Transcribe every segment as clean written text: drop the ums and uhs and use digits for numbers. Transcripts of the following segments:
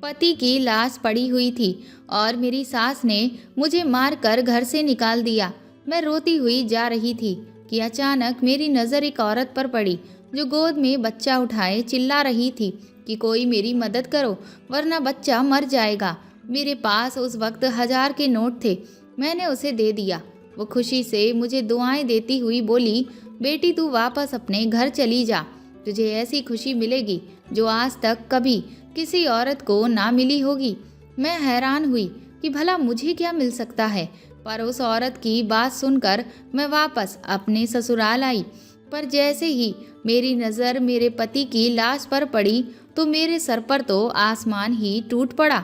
पति की लाश पड़ी हुई थी और मेरी सास ने मुझे मारकर घर से निकाल दिया। मैं रोती हुई जा रही थी कि अचानक मेरी नज़र एक औरत पर पड़ी जो गोद में बच्चा उठाए चिल्ला रही थी कि कोई मेरी मदद करो वरना बच्चा मर जाएगा। मेरे पास उस वक्त 1000 के नोट थे। मैंने उसे दे दिया। वो खुशी से मुझे दुआएं देती हुई बोली, बेटी तू वापस अपने घर चली जा, तुझे ऐसी खुशी मिलेगी जो आज तक कभी किसी औरत को ना मिली होगी। मैं हैरान हुई कि भला मुझे क्या मिल सकता है, पर उस औरत की बात सुनकर मैं वापस अपने ससुराल आई। पर जैसे ही मेरी नज़र मेरे पति की लाश पर पड़ी तो मेरे सर पर तो आसमान ही टूट पड़ा।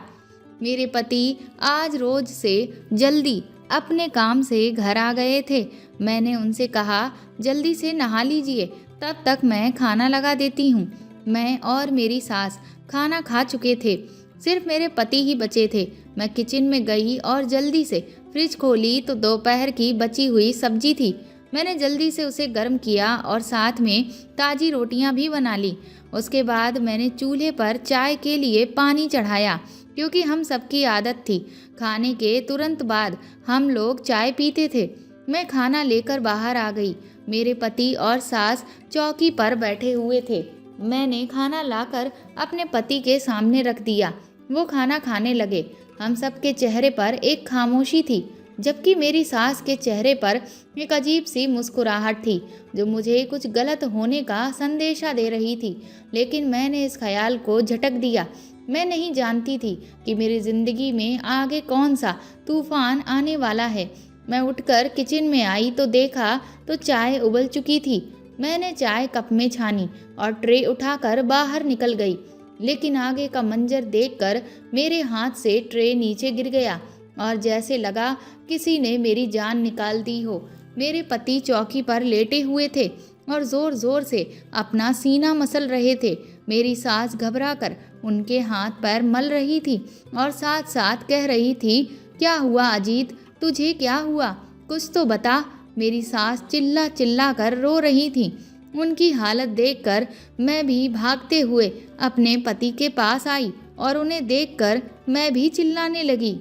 मेरे पति आज रोज से जल्दी अपने काम से घर आ गए थे। मैंने उनसे कहा, जल्दी से नहा लीजिए, तब तक मैं खाना लगा देती हूँ। मैं और मेरी सास खाना खा चुके थे, सिर्फ मेरे पति ही बचे थे। मैं किचन में गई और जल्दी से फ्रिज खोली तो दोपहर की बची हुई सब्जी थी। मैंने जल्दी से उसे गर्म किया और साथ में ताज़ी रोटियां भी बना ली। उसके बाद मैंने चूल्हे पर चाय के लिए पानी चढ़ाया, क्योंकि हम सबकी आदत थी खाने के तुरंत बाद हम लोग चाय पीते थे। मैं खाना लेकर बाहर आ गई। मेरे पति और सास चौकी पर बैठे हुए थे। मैंने खाना लाकर अपने पति के सामने रख दिया। वो खाना खाने लगे। हम सबके चेहरे पर एक खामोशी थी, जबकि मेरी सास के चेहरे पर एक अजीब सी मुस्कुराहट थी जो मुझे कुछ गलत होने का संदेशा दे रही थी। लेकिन मैंने इस ख्याल को झटक दिया। मैं नहीं जानती थी कि मेरी ज़िंदगी में आगे कौन सा तूफान आने वाला है। मैं उठकर किचन में आई तो देखा तो चाय उबल चुकी थी। मैंने चाय कप में छानी और ट्रे उठाकर बाहर निकल गई, लेकिन आगे का मंजर देखकर मेरे हाथ से ट्रे नीचे गिर गया और जैसे लगा किसी ने मेरी जान निकाल दी हो। मेरे पति चौकी पर लेटे हुए थे और ज़ोर ज़ोर से अपना सीना मसल रहे थे। मेरी सास घबराकर उनके हाथ पैर मल रही थी और साथ साथ कह रही थी, क्या हुआ अजीत, तुझे क्या हुआ, कुछ तो बता। मेरी सास चिल्ला चिल्ला कर रो रही थी। उनकी हालत देखकर मैं भी भागते हुए अपने पति के पास आई और उन्हें देखकर मैं भी चिल्लाने लगी।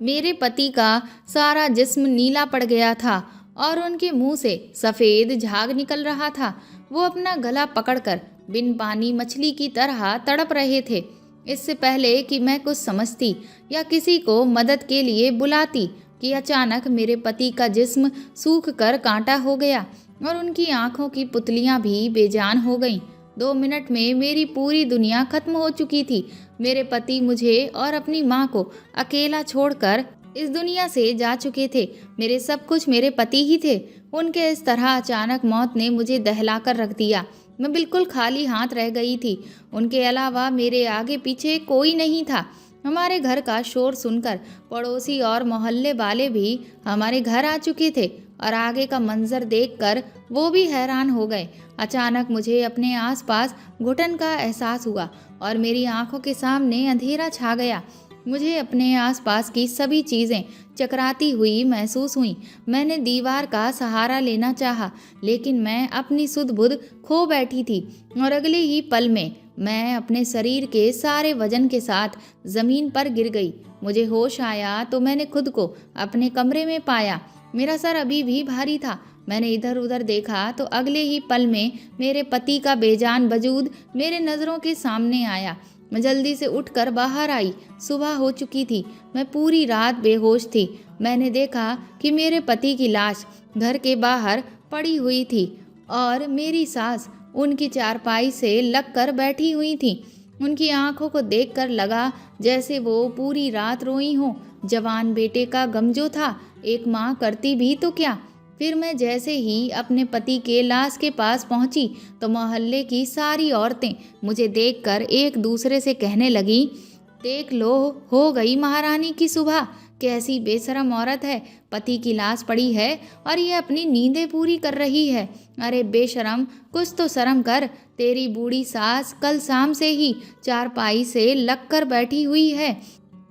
मेरे पति का सारा जिस्म नीला पड़ गया था और उनके मुंह से सफ़ेद झाग निकल रहा था। वो अपना गला पकड़कर बिन पानी मछली की तरह तड़प रहे थे। इससे पहले कि मैं कुछ समझती या किसी को मदद के लिए बुलाती कि अचानक मेरे पति का जिस्म सूख कर कांटा हो गया और उनकी आंखों की पुतलियां भी बेजान हो गईं। 2 मिनट में मेरी पूरी दुनिया खत्म हो चुकी थी। मेरे पति मुझे और अपनी माँ को अकेला छोड़कर इस दुनिया से जा चुके थे। मेरे सब कुछ मेरे पति ही थे। उनके इस तरह अचानक मौत ने मुझे दहलाकर रख दिया। मैं बिल्कुल खाली हाथ रह गई थी। उनके अलावा मेरे आगे पीछे कोई नहीं था। हमारे घर का शोर सुनकर पड़ोसी और मोहल्ले वाले भी हमारे घर आ चुके थे और आगे का मंजर देखकर वो भी हैरान हो गए। अचानक मुझे अपने आसपास घुटन का एहसास हुआ और मेरी आंखों के सामने अंधेरा छा गया। मुझे अपने आसपास की सभी चीज़ें चकराती हुई महसूस हुई। मैंने दीवार का सहारा लेना चाहा, लेकिन मैं अपनी सुध बुध खो बैठी थी और अगले ही पल में मैं अपने शरीर के सारे वजन के साथ ज़मीन पर गिर गई। मुझे होश आया तो मैंने खुद को अपने कमरे में पाया। मेरा सर अभी भी भारी था। मैंने इधर उधर देखा तो अगले ही पल में मेरे पति का बेजान वजूद मेरे नज़रों के सामने आया। मैं जल्दी से उठकर बाहर आई। सुबह हो चुकी थी। मैं पूरी रात बेहोश थी। मैंने देखा कि मेरे पति की लाश घर के बाहर पड़ी हुई थी और मेरी सास उनकी चारपाई से लगकर बैठी हुई थी। उनकी आंखों को देखकर लगा जैसे वो पूरी रात रोई हों। जवान बेटे का गम जो था एक माँ करती भी तो क्या। फिर मैं जैसे ही अपने पति के लाश के पास पहुंची तो मोहल्ले की सारी औरतें मुझे देखकर एक दूसरे से कहने लगी, देख लो, हो गई महारानी की सुबह, कैसी बेशरम औरत है, पति की लाश पड़ी है और ये अपनी नींदें पूरी कर रही है। अरे बेशरम, कुछ तो शर्म कर, तेरी बूढ़ी सास कल शाम से ही चारपाई से लग कर बैठी हुई है।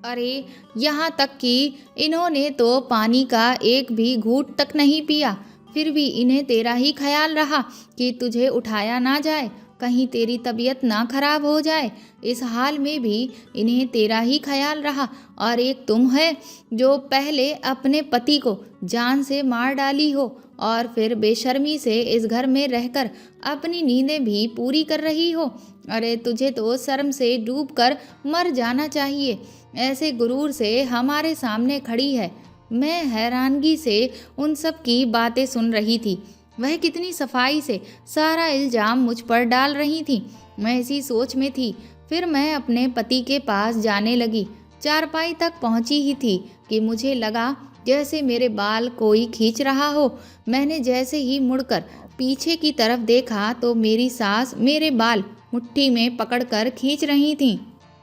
अरे यहाँ तक कि इन्होंने तो पानी का एक भी घूंट तक नहीं पिया, फिर भी इन्हें तेरा ही ख्याल रहा कि तुझे उठाया ना जाए। कहीं तेरी तबीयत ना खराब हो जाए। इस हाल में भी इन्हें तेरा ही ख्याल रहा। और एक तुम है जो पहले अपने पति को जान से मार डाली हो और फिर बेशर्मी से इस घर में रहकर अपनी नींदें भी पूरी कर रही हो। अरे तुझे तो शर्म से डूब कर मर जाना चाहिए। ऐसे गुरूर से हमारे सामने खड़ी है। मैं हैरानगी से उन सब की बातें सुन रही थी। वह कितनी सफाई से सारा इल्जाम मुझ पर डाल रही थी। मैं इसी सोच में थी। फिर मैं अपने पति के पास जाने लगी। चारपाई तक पहुंची ही थी कि मुझे लगा जैसे मेरे बाल कोई खींच रहा हो। मैंने जैसे ही मुड़कर पीछे की तरफ देखा तो मेरी सास मेरे बाल मुट्ठी में पकड़कर खींच रही थीं।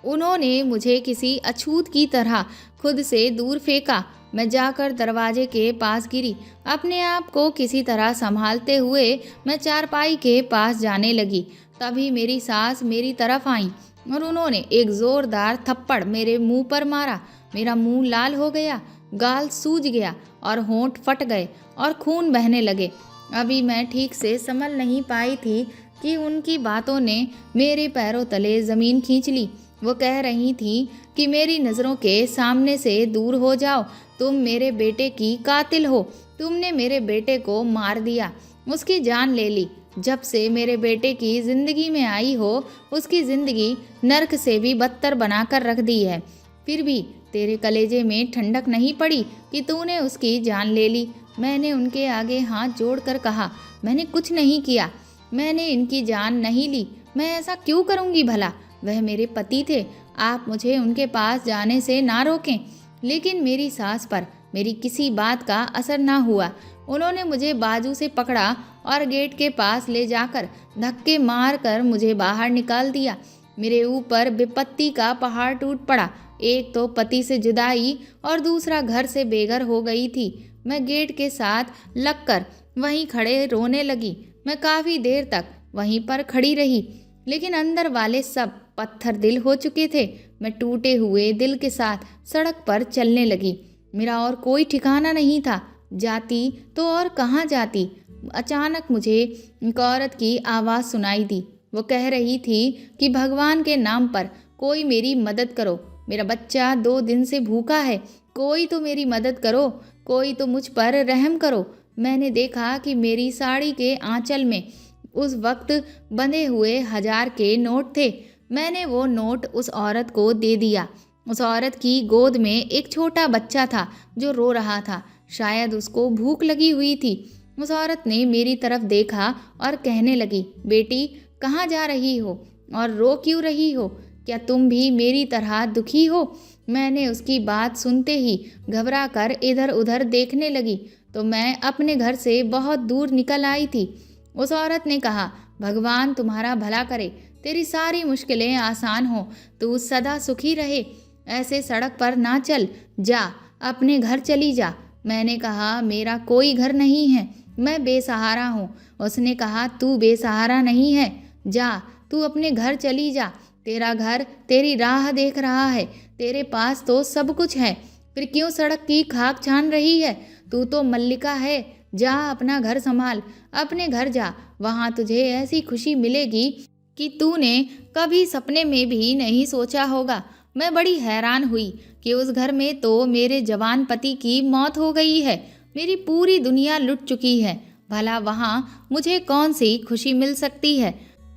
उन्होंने मुझे किसी अछूत की तरह खुद से दूर फेंका। मैं जाकर दरवाजे के पास गिरी। अपने आप को किसी तरह संभालते हुए मैं चारपाई के पास जाने लगी। तभी मेरी सास मेरी तरफ आई और उन्होंने एक जोरदार थप्पड़ मेरे मुंह पर मारा। मेरा मुंह लाल हो गया, गाल सूज गया और होंठ फट गए और खून बहने लगे। अभी मैं ठीक से संभल नहीं पाई थी कि उनकी बातों ने मेरे पैरों तले ज़मीन खींच ली। वो कह रही थी कि मेरी नज़रों के सामने से दूर हो जाओ। तुम मेरे बेटे की कातिल हो। तुमने मेरे बेटे को मार दिया, उसकी जान ले ली। जब से मेरे बेटे की ज़िंदगी में आई हो, उसकी ज़िंदगी नर्क से भी बदतर बनाकर रख दी है। फिर भी तेरे कलेजे में ठंडक नहीं पड़ी कि तूने उसकी जान ले ली। मैंने उनके आगे हाथ जोड़कर कहा, मैंने कुछ नहीं किया। मैंने इनकी जान नहीं ली। मैं ऐसा क्यों करूँगी भला? वह मेरे पति थे। आप मुझे उनके पास जाने से ना रोकें। लेकिन मेरी सास पर मेरी किसी बात का असर ना हुआ। उन्होंने मुझे बाजू से पकड़ा और गेट के पास ले जाकर धक्के मार कर मुझे बाहर निकाल दिया। मेरे ऊपर विपत्ति का पहाड़ टूट पड़ा। एक तो पति से जुदाई और दूसरा घर से बेघर हो गई थी। मैं गेट के साथ लगकर वहीं खड़े रोने लगी। मैं काफ़ी देर तक वहीं पर खड़ी रही, लेकिन अंदर वाले सब पत्थर दिल हो चुके थे। मैं टूटे हुए दिल के साथ सड़क पर चलने लगी। मेरा और कोई ठिकाना नहीं था। जाती तो और कहाँ जाती। अचानक मुझे एक औरत की आवाज़ सुनाई दी। वो कह रही थी कि भगवान के नाम पर कोई मेरी मदद करो। मेरा बच्चा 2 दिन से भूखा है। कोई तो मेरी मदद करो, कोई तो मुझ पर रहम करो। मैंने देखा कि मेरी साड़ी के आंचल में उस वक्त बंधे हुए 1000 के नोट थे। मैंने वो नोट उस औरत को दे दिया। उस औरत की गोद में एक छोटा बच्चा था जो रो रहा था। शायद उसको भूख लगी हुई थी। उस औरत ने मेरी तरफ देखा और कहने लगी, बेटी कहाँ जा रही हो और रो क्यों रही हो? क्या तुम भी मेरी तरह दुखी हो? मैंने उसकी बात सुनते ही घबरा कर इधर उधर देखने लगी तो मैं अपने घर से बहुत दूर निकल आई थी। उस औरत ने कहा, भगवान तुम्हारा भला करे, तेरी सारी मुश्किलें आसान हो, तू सदा सुखी रहे। ऐसे सड़क पर ना चल, जा अपने घर चली जा। मैंने कहा, मेरा कोई घर नहीं है, मैं बेसहारा हूँ। उसने कहा, तू बेसहारा नहीं है, जा तू अपने घर चली जा। तेरा घर तेरी राह देख रहा है। तेरे पास तो सब कुछ है, फिर क्यों सड़क की खाक छान रही है? तू तो मल्लिका है। जा अपना घर संभाल, अपने घर जा। वहाँ तुझे ऐसी खुशी मिलेगी कि तूने कभी सपने में भी नहीं सोचा होगा। मैं बड़ी हैरान हुई कि उस घर में तो मेरे जवान पति की मौत हो गई है। मेरी पूरी दुनिया लुट चुकी है। भला वहाँ मुझे कौन सी खुशी मिल सकती है?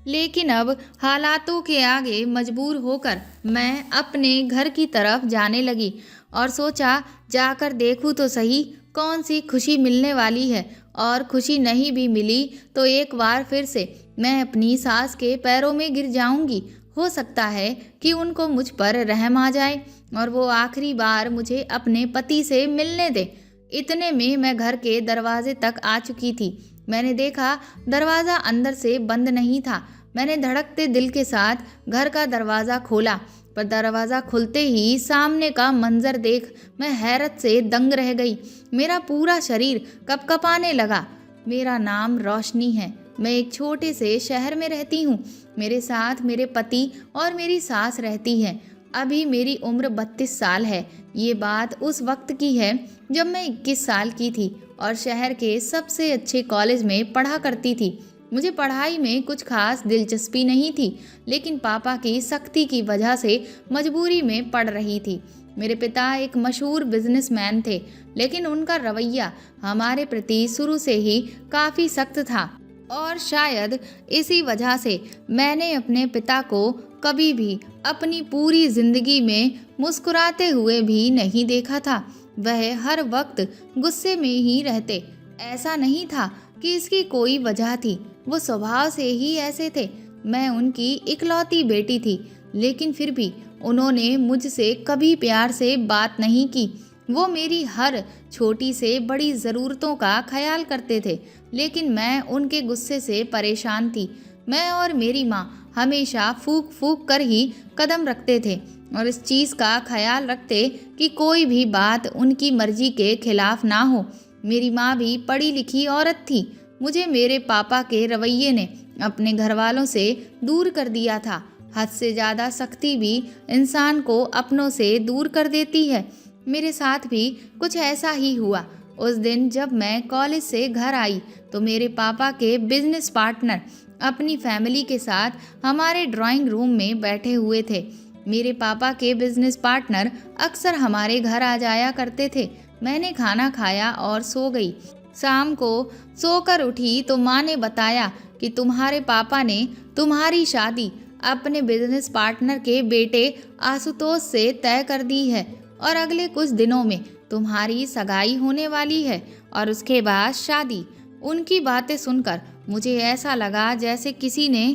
लेकिन अब हालातों के आगे मजबूर होकर मैं अपने घर की तरफ जाने लगी और सोचा, जाकर देखूँ तो सही कौन सी खुशी मिलने वाली है। और खुशी नहीं भी मिली तो एक बार फिर से मैं अपनी सास के पैरों में गिर जाऊंगी। हो सकता है कि उनको मुझ पर रहम आ जाए और वो आखिरी बार मुझे अपने पति से मिलने दे। इतने में मैं घर के दरवाजे तक आ चुकी थी। मैंने देखा दरवाज़ा अंदर से बंद नहीं था। मैंने धड़कते दिल के साथ घर का दरवाज़ा खोला, पर दरवाज़ा खुलते ही सामने का मंजर देख मैं हैरत से दंग रह गई। मेरा पूरा शरीर कपकपाने लगा। मेरा नाम रोशनी है। मैं एक छोटे से शहर में रहती हूँ। मेरे साथ मेरे पति और मेरी सास रहती है। अभी मेरी उम्र 32 साल है। ये बात उस वक्त की है जब मैं 21 साल की थी और शहर के सबसे अच्छे कॉलेज में पढ़ा करती थी। मुझे पढ़ाई में कुछ खास दिलचस्पी नहीं थी, लेकिन पापा की सख्ती की वजह से मजबूरी में पढ़ रही थी। मेरे पिता एक मशहूर बिजनेसमैन थे, लेकिन उनका रवैया हमारे प्रति शुरू से ही काफ़ी सख्त था और शायद इसी वजह से मैंने अपने पिता को कभी भी अपनी पूरी जिंदगी में मुस्कुराते हुए भी नहीं देखा था। वह हर वक्त गुस्से में ही रहते। ऐसा नहीं था कि इसकी कोई वजह थी, वो स्वभाव से ही ऐसे थे। मैं उनकी इकलौती बेटी थी, लेकिन फिर भी उन्होंने मुझसे कभी प्यार से बात नहीं की। वो मेरी हर छोटी से बड़ी ज़रूरतों का ख्याल करते थे, लेकिन मैं उनके गुस्से से परेशान थी। मैं और मेरी माँ हमेशा फूक फूक कर ही कदम रखते थे और इस चीज़ का ख्याल रखते कि कोई भी बात उनकी मर्जी के खिलाफ ना हो। मेरी माँ भी पढ़ी लिखी औरत थी। मुझे मेरे पापा के रवैये ने अपने घर वालों से दूर कर दिया था। हद से ज़्यादा सख्ती भी इंसान को अपनों से दूर कर देती है। मेरे साथ भी कुछ ऐसा ही हुआ। उस दिन जब मैं कॉलेज से घर आई तो मेरे पापा के बिजनेस पार्टनर अपनी फैमिली के साथ हमारे ड्राइंग रूम में बैठे हुए थे। मेरे पापा के बिजनेस पार्टनर अक्सर हमारे घर आ जाया करते थे। मैंने खाना खाया और सो गई। शाम को सोकर उठी तो माँ ने बताया कि तुम्हारे पापा ने तुम्हारी शादी अपने बिजनेस पार्टनर के बेटे आशुतोष से तय कर दी है और अगले कुछ दिनों में तुम्हारी सगाई होने वाली है और उसके बाद शादी। उनकी बातें सुनकर मुझे ऐसा लगा जैसे किसी ने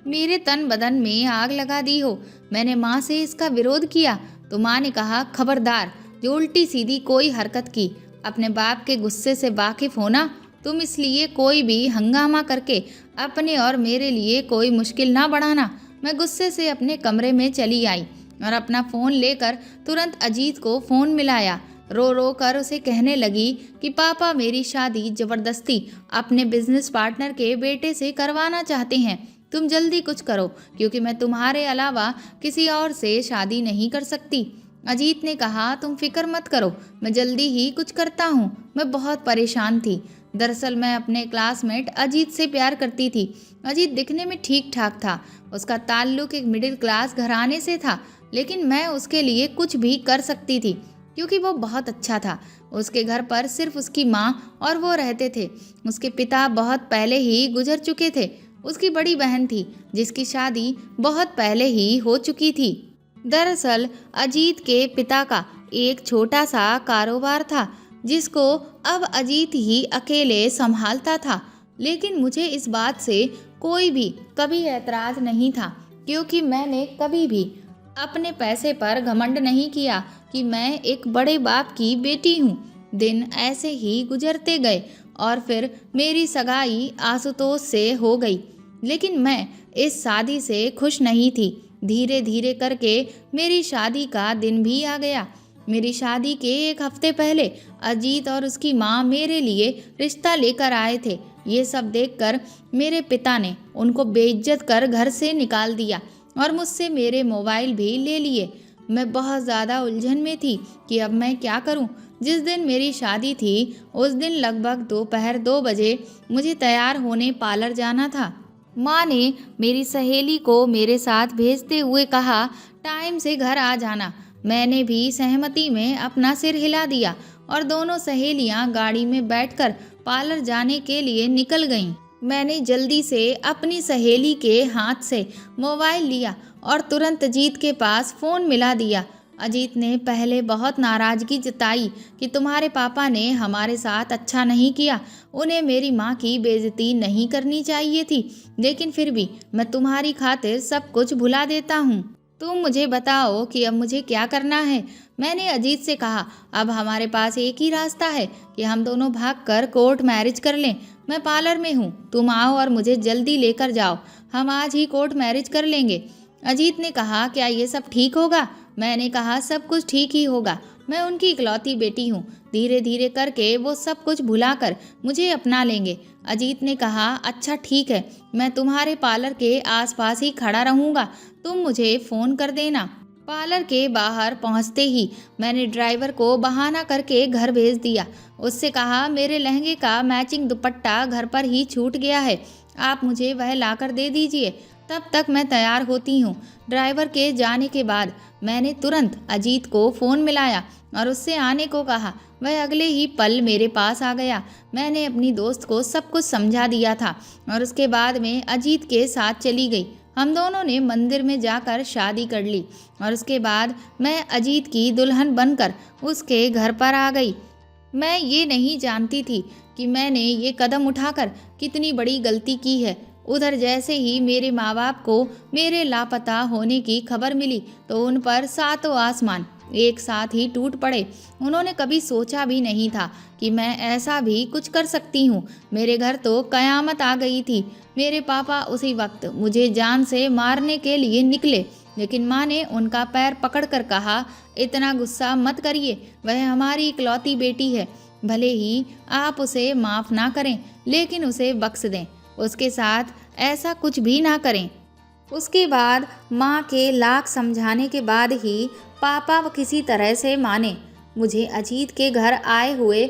मेरे तन बदन में आग लगा दी हो। मैंने माँ से इसका विरोध किया तो माँ ने कहा, खबरदार जो उल्टी सीधी कोई हरकत की। अपने बाप के गुस्से से वाकिफ होना तुम, इसलिए कोई भी हंगामा करके अपने और मेरे लिए कोई मुश्किल ना बढ़ाना। मैं गुस्से से अपने कमरे में चली आई और अपना फ़ोन लेकर तुरंत अजीत को फ़ोन मिलाया। रो रो कर उसे कहने लगी कि पापा मेरी शादी ज़बरदस्ती अपने बिजनेस पार्टनर के बेटे से करवाना चाहते हैं। तुम जल्दी कुछ करो, क्योंकि मैं तुम्हारे अलावा किसी और से शादी नहीं कर सकती। अजीत ने कहा, तुम फिक्र मत करो, मैं जल्दी ही कुछ करता हूँ। मैं बहुत परेशान थी। दरअसल मैं अपने क्लासमेट अजीत से प्यार करती थी। अजीत दिखने में ठीक ठाक था। उसका ताल्लुक एक मिडिल क्लास घराने से था, लेकिन मैं उसके लिए कुछ भी कर सकती थी क्योंकि वो बहुत अच्छा था। उसके घर पर सिर्फ उसकी माँ और वो रहते थे। उसके पिता बहुत पहले ही गुजर चुके थे। उसकी बड़ी बहन थी जिसकी शादी बहुत पहले ही हो चुकी थी। दरअसल अजीत के पिता का एक छोटा सा कारोबार था जिसको अब अजीत ही अकेले संभालता था। लेकिन मुझे इस बात से कोई भी कभी ऐतराज़ नहीं था, क्योंकि मैंने कभी भी अपने पैसे पर घमंड नहीं किया कि मैं एक बड़े बाप की बेटी हूँ। दिन ऐसे ही गुजरते गए और फिर मेरी सगाई आशुतोष से हो गई, लेकिन मैं इस शादी से खुश नहीं थी। धीरे धीरे करके मेरी शादी का दिन भी आ गया। मेरी शादी के एक हफ्ते पहले अजीत और उसकी माँ मेरे लिए रिश्ता लेकर आए थे। ये सब देखकर मेरे पिता ने उनको बेइज्जत कर घर से निकाल दिया और मुझसे मेरे मोबाइल भी ले लिए। मैं बहुत ज़्यादा उलझन में थी कि अब मैं क्या करूं। जिस दिन मेरी शादी थी उस दिन लगभग दोपहर 2 बजे मुझे तैयार होने पार्लर जाना था। माँ ने मेरी सहेली को मेरे साथ भेजते हुए कहा, टाइम से घर आ जाना। मैंने भी सहमति में अपना सिर हिला दिया और दोनों सहेलियाँ गाड़ी में बैठकर पार्लर जाने के लिए निकल गईं। मैंने जल्दी से अपनी सहेली के हाथ से मोबाइल लिया और तुरंत अजीत के पास फ़ोन मिला दिया। अजीत ने पहले बहुत नाराज़गी जताई कि तुम्हारे पापा ने हमारे साथ अच्छा नहीं किया, उन्हें मेरी माँ की बेइज्जती नहीं करनी चाहिए थी, लेकिन फिर भी मैं तुम्हारी खातिर सब कुछ भुला देता हूँ। तुम मुझे बताओ कि अब मुझे क्या करना है। मैंने अजीत से कहा, अब हमारे पास एक ही रास्ता है कि हम दोनों भागकर कोर्ट मैरिज कर लें। मैं पार्लर में हूँ, तुम आओ और मुझे जल्दी लेकर जाओ। हम आज ही कोर्ट मैरिज कर लेंगे। अजीत ने कहा, क्या ये सब ठीक होगा? मैंने कहा, सब कुछ ठीक ही होगा। मैं उनकी इकलौती बेटी हूँ। धीरे धीरे करके वो सब कुछ भुलाकर मुझे अपना लेंगे। अजीत ने कहा, अच्छा ठीक है, मैं तुम्हारे पार्लर के आसपास ही खड़ा रहूँगा, तुम मुझे फ़ोन कर देना। पार्लर के बाहर पहुंचते ही मैंने ड्राइवर को बहाना करके घर भेज दिया। उससे कहा, मेरे लहंगे का मैचिंग दुपट्टा घर पर ही छूट गया है, आप मुझे वह लाकर दे दीजिए, तब तक मैं तैयार होती हूँ। ड्राइवर के जाने के बाद मैंने तुरंत अजीत को फ़ोन मिलाया और उससे आने को कहा। वह अगले ही पल मेरे पास आ गया। मैंने अपनी दोस्त को सब कुछ समझा दिया था और उसके बाद में अजीत के साथ चली गई। हम दोनों ने मंदिर में जाकर शादी कर ली और उसके बाद मैं अजीत की दुल्हन बनकर उसके घर पर आ गई। मैं ये नहीं जानती थी कि मैंने ये कदम उठाकर कितनी बड़ी गलती की है। उधर जैसे ही मेरे माँ बाप को मेरे लापता होने की खबर मिली तो उन पर सातों आसमान एक साथ ही टूट पड़े। उन्होंने कभी सोचा भी नहीं था कि मैं ऐसा भी कुछ कर सकती हूँ। मेरे घर तो कयामत आ गई थी। मेरे पापा उसी वक्त मुझे जान से मारने के लिए निकले, लेकिन माँ ने उनका पैर पकड़कर कहा, इतना गुस्सा मत करिए, वह हमारी इकलौती बेटी है। भले ही आप उसे माफ़ ना करें, लेकिन उसे बख्श दें, उसके साथ ऐसा कुछ भी ना करें। उसके बाद माँ के लाख समझाने के बाद ही पापा किसी तरह से माने। मुझे अजीत के घर आए हुए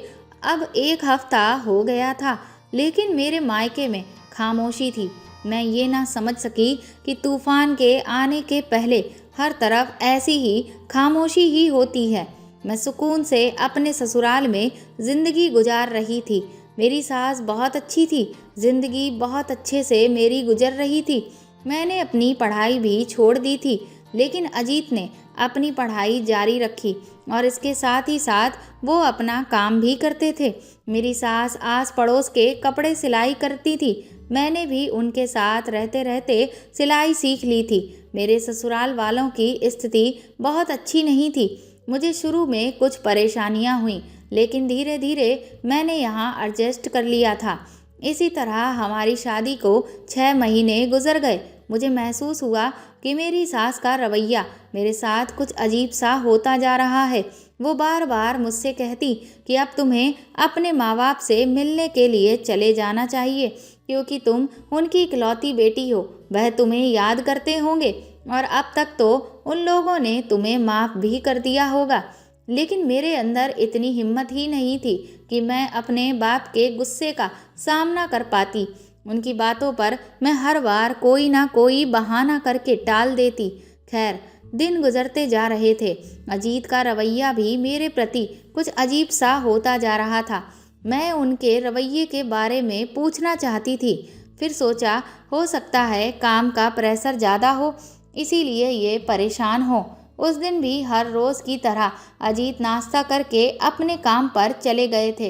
अब 1 हफ्ता हो गया था, लेकिन मेरे मायके में खामोशी थी। मैं ये ना समझ सकी कि तूफान के आने के पहले हर तरफ ऐसी ही खामोशी ही होती है। मैं सुकून से अपने ससुराल में ज़िंदगी गुजार रही थी। मेरी सास बहुत अच्छी थी, ज़िंदगी बहुत अच्छे से मेरी गुजर रही थी। मैंने अपनी पढ़ाई भी छोड़ दी थी, लेकिन अजीत ने अपनी पढ़ाई जारी रखी और इसके साथ ही साथ वो अपना काम भी करते थे। मेरी सास आस पड़ोस के कपड़े सिलाई करती थी। मैंने भी उनके साथ रहते रहते सिलाई सीख ली थी। मेरे ससुराल वालों की स्थिति बहुत अच्छी नहीं थी। मुझे शुरू में कुछ परेशानियां हुई, लेकिन धीरे धीरे मैंने यहाँ एडजस्ट कर लिया था। इसी तरह हमारी शादी को 6 महीने गुजर गए। मुझे महसूस हुआ कि मेरी सास का रवैया मेरे साथ कुछ अजीब सा होता जा रहा है। वो बार बार मुझसे कहती कि अब तुम्हें अपने माँ बाप से मिलने के लिए चले जाना चाहिए, क्योंकि तुम उनकी इकलौती बेटी हो। वह तुम्हें याद करते होंगे और अब तक तो उन लोगों ने तुम्हें माफ़ भी कर दिया होगा। लेकिन मेरे अंदर इतनी हिम्मत ही नहीं थी कि मैं अपने बाप के गुस्से का सामना कर पाती। उनकी बातों पर मैं हर बार कोई ना कोई बहाना करके टाल देती। खैर, दिन गुजरते जा रहे थे। अजीत का रवैया भी मेरे प्रति कुछ अजीब सा होता जा रहा था। मैं उनके रवैये के बारे में पूछना चाहती थी, फिर सोचा हो सकता है काम का प्रेशर ज़्यादा हो, इसीलिए ये परेशान हो। उस दिन भी हर रोज़ की तरह अजीत नाश्ता करके अपने काम पर चले गए थे।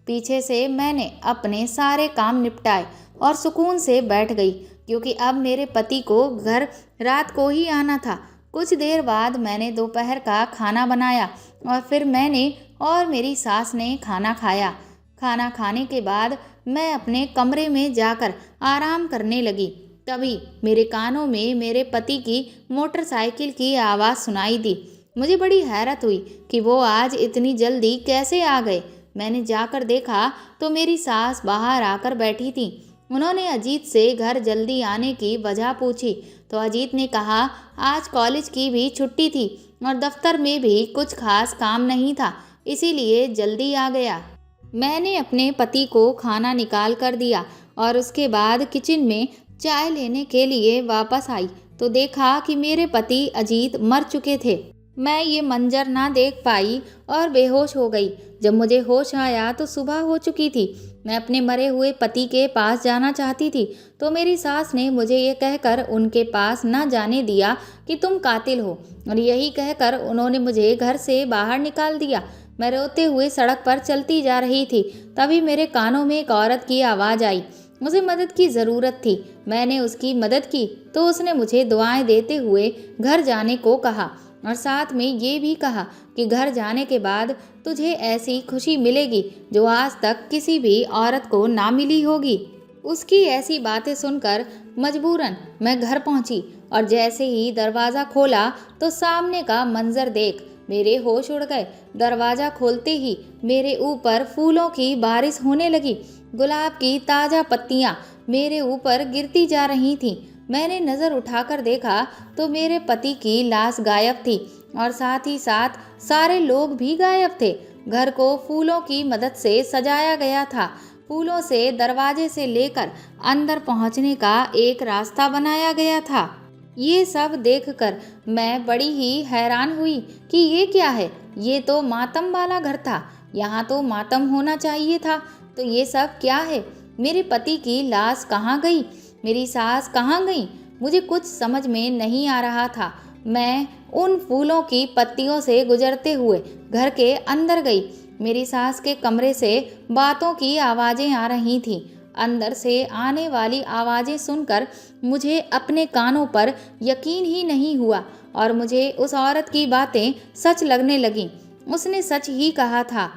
पीछे से मैंने अपने सारे काम निपटाए और सुकून से बैठ गई, क्योंकि अब मेरे पति को घर रात को ही आना था। कुछ देर बाद मैंने दोपहर का खाना बनाया और फिर मैंने और मेरी सास ने खाना खाया। खाना खाने के बाद मैं अपने कमरे में जाकर आराम करने लगी। तभी मेरे कानों में मेरे पति की मोटरसाइकिल की आवाज़ सुनाई दी। मुझे बड़ी हैरत हुई कि वो आज इतनी जल्दी कैसे आ गए। मैंने जाकर देखा तो मेरी सास बाहर आकर बैठी थी। उन्होंने अजीत से घर जल्दी आने की वजह पूछी तो अजीत ने कहा आज कॉलेज की भी छुट्टी थी और दफ्तर में भी कुछ खास काम नहीं था, इसीलिए जल्दी आ गया। मैंने अपने पति को खाना निकाल कर दिया और उसके बाद किचन में चाय लेने के लिए वापस आई तो देखा कि मेरे पति अजीत मर चुके थे। मैं ये मंजर ना देख पाई और बेहोश हो गई। जब मुझे होश आया तो सुबह हो चुकी थी। मैं अपने मरे हुए पति के पास जाना चाहती थी तो मेरी सास ने मुझे ये कहकर उनके पास न जाने दिया कि तुम कातिल हो, और यही कहकर उन्होंने मुझे घर से बाहर निकाल दिया। मैं रोते हुए सड़क पर चलती जा रही थी, तभी मेरे कानों में एक औरत की आवाज़ आई। मुझे मदद की ज़रूरत थी। मैंने उसकी मदद की तो उसने मुझे दुआएं देते हुए घर जाने को कहा और साथ में ये भी कहा कि घर जाने के बाद तुझे ऐसी खुशी मिलेगी जो आज तक किसी भी औरत को ना मिली होगी। उसकी ऐसी बातें सुनकर मजबूरन मैं घर पहुंची और जैसे ही दरवाज़ा खोला तो सामने का मंजर देख मेरे होश उड़ गए। दरवाज़ा खोलते ही मेरे ऊपर फूलों की बारिश होने लगी। गुलाब की ताज़ा पत्तियाँ मेरे ऊपर गिरती जा रही थीं। मैंने नज़र उठाकर देखा तो मेरे पति की लाश गायब थी और साथ ही साथ सारे लोग भी गायब थे। घर को फूलों की मदद से सजाया गया था। फूलों से दरवाजे से लेकर अंदर पहुंचने का एक रास्ता बनाया गया था। ये सब देखकर मैं बड़ी ही हैरान हुई कि ये क्या है। ये तो मातम वाला घर था, यहाँ तो मातम होना चाहिए था। तो ये सब क्या है? मेरे पति की लाश कहाँ गई? मेरी सास कहाँ गई? मुझे कुछ समझ में नहीं आ रहा था। मैं उन फूलों की पत्तियों से गुजरते हुए घर के अंदर गई। मेरी सास के कमरे से बातों की आवाज़ें आ रही थीं। अंदर से आने वाली आवाज़ें सुनकर मुझे अपने कानों पर यकीन ही नहीं हुआ और मुझे उस औरत की बातें सच लगने लगीं। उसने सच ही कहा था।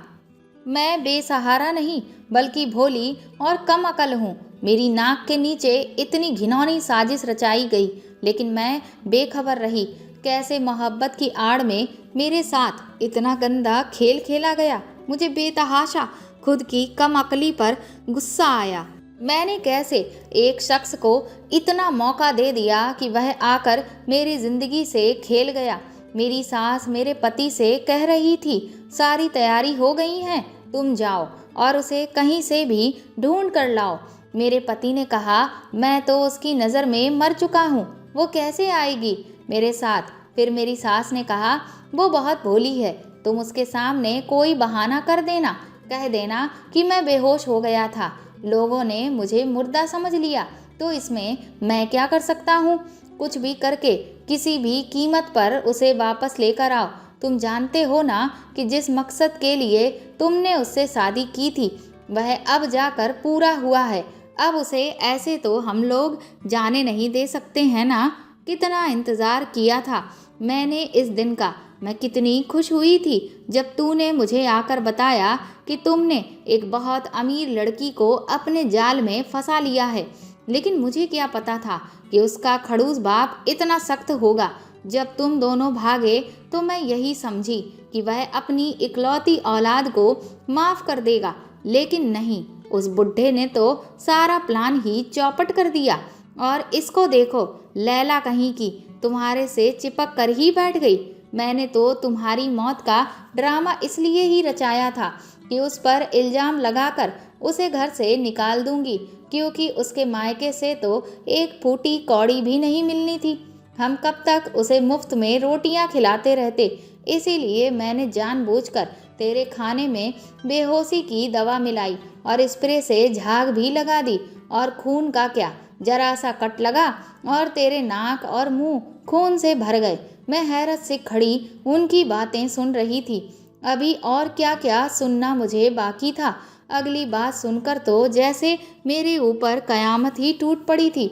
मैं बेसहारा नहीं बल्कि भोली और कम अकल हूँ। मेरी नाक के नीचे इतनी घिनौनी साजिश रचाई गई, लेकिन मैं बेखबर रही। कैसे मोहब्बत की आड़ में मेरे साथ इतना गंदा खेल खेला गया। मुझे बेतहाशा खुद की कम अकली पर गुस्सा आया। मैंने कैसे एक शख्स को इतना मौका दे दिया कि वह आकर मेरी जिंदगी से खेल गया। मेरी सास मेरे पति से कह रही थी, सारी तैयारी हो गई है, तुम जाओ और उसे कहीं से भी ढूंढ कर लाओ। मेरे पति ने कहा, मैं तो उसकी नज़र में मर चुका हूँ, वो कैसे आएगी मेरे साथ। फिर मेरी सास ने कहा, वो बहुत भोली है, तुम उसके सामने कोई बहाना कर देना, कह देना कि मैं बेहोश हो गया था, लोगों ने मुझे मुर्दा समझ लिया, तो इसमें मैं क्या कर सकता हूँ। कुछ भी करके किसी भी कीमत पर उसे वापस लेकर आओ। तुम जानते हो ना कि जिस मकसद के लिए तुमने उससे शादी की थी वह अब जाकर पूरा हुआ है। अब उसे ऐसे तो हम लोग जाने नहीं दे सकते हैं ना। कितना इंतज़ार किया था मैंने इस दिन का। मैं कितनी खुश हुई थी जब तूने मुझे आकर बताया कि तुमने एक बहुत अमीर लड़की को अपने जाल में फंसा लिया है। लेकिन मुझे क्या पता था कि उसका खड़ूस बाप इतना सख्त होगा। जब तुम दोनों भागे तो मैं यही समझी कि वह अपनी इकलौती औलाद को माफ़ कर देगा, लेकिन नहीं, उस बुढ़े ने तो सारा प्लान ही चौपट कर दिया। और इसको देखो, लैला कहीं की तुम्हारे से चिपक कर ही बैठ गई। मैंने तो तुम्हारी मौत का ड्रामा इसलिए ही रचाया था कि उस पर इल्ज़ाम लगाकर उसे घर से निकाल दूंगी, क्योंकि उसके मायके से तो एक फूटी कौड़ी भी नहीं मिलनी थी। हम कब तक उसे मुफ्त में रोटियां खिलाते रहते। इसीलिए मैंने जानबूझकर तेरे खाने में बेहोशी की दवा मिलाई और स्प्रे से झाग भी लगा दी। और खून का क्या, जरा सा कट लगा और तेरे नाक और मुंह खून से भर गए। मैं हैरत से खड़ी उनकी बातें सुन रही थी। अभी और क्या क्या सुनना मुझे बाकी था। अगली बात सुनकर तो जैसे मेरे ऊपर कयामत ही टूट पड़ी थी।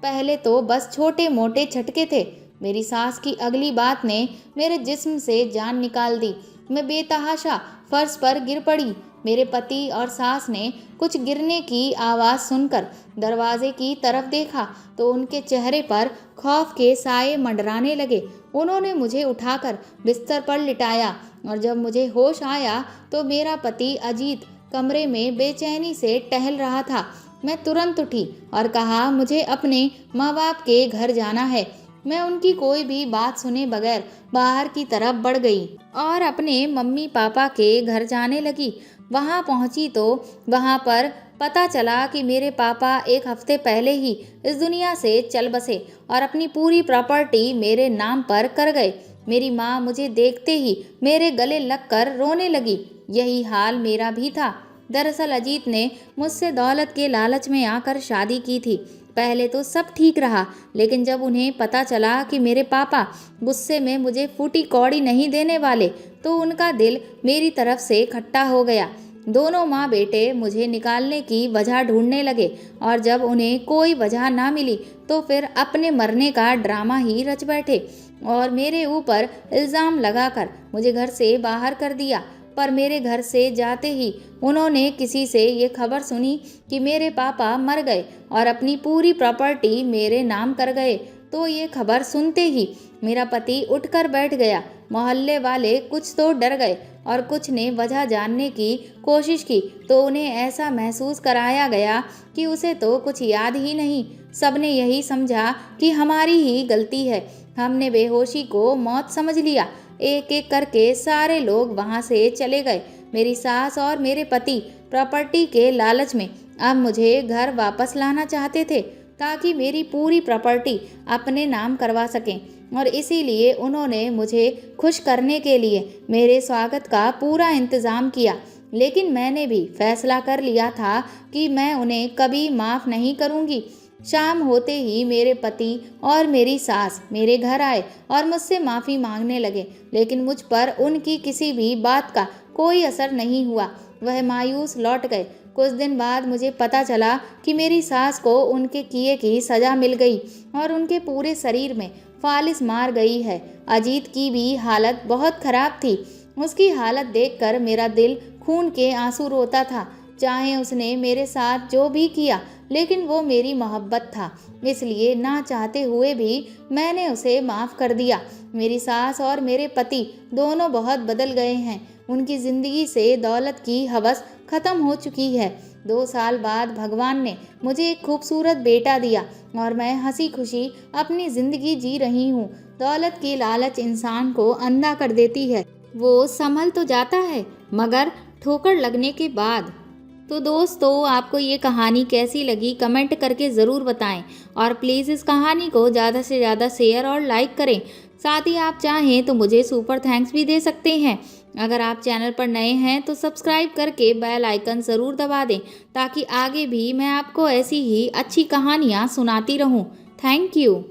पहले तो बस छोटे मोटे झटके थे। मेरी सास की अगली बात ने मेरे जिस्म से जान निकाल दी। मैं बेतहाशा फर्श पर गिर पड़ी। मेरे पति और सास ने कुछ गिरने की आवाज़ सुनकर दरवाजे की तरफ देखा तो उनके चेहरे पर खौफ के साए मंडराने लगे। उन्होंने मुझे उठाकर बिस्तर पर लिटाया और जब मुझे होश आया तो मेरा पति अजीत कमरे में बेचैनी से टहल रहा था। मैं तुरंत उठी और कहा, मुझे अपने माँ बाप के घर जाना है। मैं उनकी कोई भी बात सुने बगैर बाहर की तरफ बढ़ गई और अपने मम्मी पापा के घर जाने लगी। वहाँ पहुँची तो वहाँ पर पता चला कि मेरे पापा एक हफ्ते पहले ही इस दुनिया से चल बसे और अपनी पूरी प्रॉपर्टी मेरे नाम पर कर गए। मेरी माँ मुझे देखते ही मेरे गले लगकर रोने लगी। यही हाल मेरा भी था। दरअसल अजीत ने मुझसे दौलत के लालच में आकर शादी की थी। पहले तो सब ठीक रहा, लेकिन जब उन्हें पता चला कि मेरे पापा गुस्से में मुझे फूटी कौड़ी नहीं देने वाले तो उनका दिल मेरी तरफ से खट्टा हो गया। दोनों माँ बेटे मुझे निकालने की वजह ढूंढने लगे और जब उन्हें कोई वजह ना मिली तो फिर अपने मरने का ड्रामा ही रच बैठे और मेरे ऊपर इल्ज़ाम लगाकर मुझे घर से बाहर कर दिया। पर मेरे घर से जाते ही उन्होंने किसी से ये खबर सुनी कि मेरे पापा मर गए और अपनी पूरी प्रॉपर्टी मेरे नाम कर गए। तो ये खबर सुनते ही मेरा पति उठकर बैठ गया। मोहल्ले वाले कुछ तो डर गए और कुछ ने वजह जानने की कोशिश की तो उन्हें ऐसा महसूस कराया गया कि उसे तो कुछ याद ही नहीं। सबने यही समझा कि हमारी ही गलती है, हमने बेहोशी को मौत समझ लिया। एक एक करके सारे लोग वहाँ से चले गए। मेरी सास और मेरे पति प्रॉपर्टी के लालच में अब मुझे घर वापस लाना चाहते थे ताकि मेरी पूरी प्रॉपर्टी अपने नाम करवा सकें, और इसीलिए उन्होंने मुझे खुश करने के लिए मेरे स्वागत का पूरा इंतज़ाम किया। लेकिन मैंने भी फैसला कर लिया था कि मैं उन्हें कभी माफ़ नहीं करूँगी। शाम होते ही मेरे पति और मेरी सास मेरे घर आए और मुझसे माफ़ी मांगने लगे, लेकिन मुझ पर उनकी किसी भी बात का कोई असर नहीं हुआ। वह मायूस लौट गए। कुछ दिन बाद मुझे पता चला कि मेरी सास को उनके किए की सज़ा मिल गई और उनके पूरे शरीर में फालिस मार गई है। अजीत की भी हालत बहुत ख़राब थी। उसकी हालत देखकर मेरा दिल खून के आंसू रोता था। चाहे उसने मेरे साथ जो भी किया, लेकिन वो मेरी मोहब्बत था, इसलिए ना चाहते हुए भी मैंने उसे माफ़ कर दिया। मेरी सास और मेरे पति दोनों बहुत बदल गए हैं। उनकी ज़िंदगी से दौलत की हवस ख़त्म हो चुकी है। 2 साल बाद भगवान ने मुझे एक खूबसूरत बेटा दिया और मैं हंसी खुशी अपनी ज़िंदगी जी रही हूँ। दौलत की लालच इंसान को अंधा कर देती है। वो संभल तो जाता है, मगर ठोकर लगने के बाद। तो दोस्तों, आपको ये कहानी कैसी लगी कमेंट करके ज़रूर बताएं, और प्लीज़ इस कहानी को ज़्यादा से ज़्यादा शेयर और लाइक करें। साथ ही आप चाहें तो मुझे सुपर थैंक्स भी दे सकते हैं। अगर आप चैनल पर नए हैं तो सब्सक्राइब करके बेल आइकन ज़रूर दबा दें, ताकि आगे भी मैं आपको ऐसी ही अच्छी कहानियाँ सुनाती रहूँ। Thank you.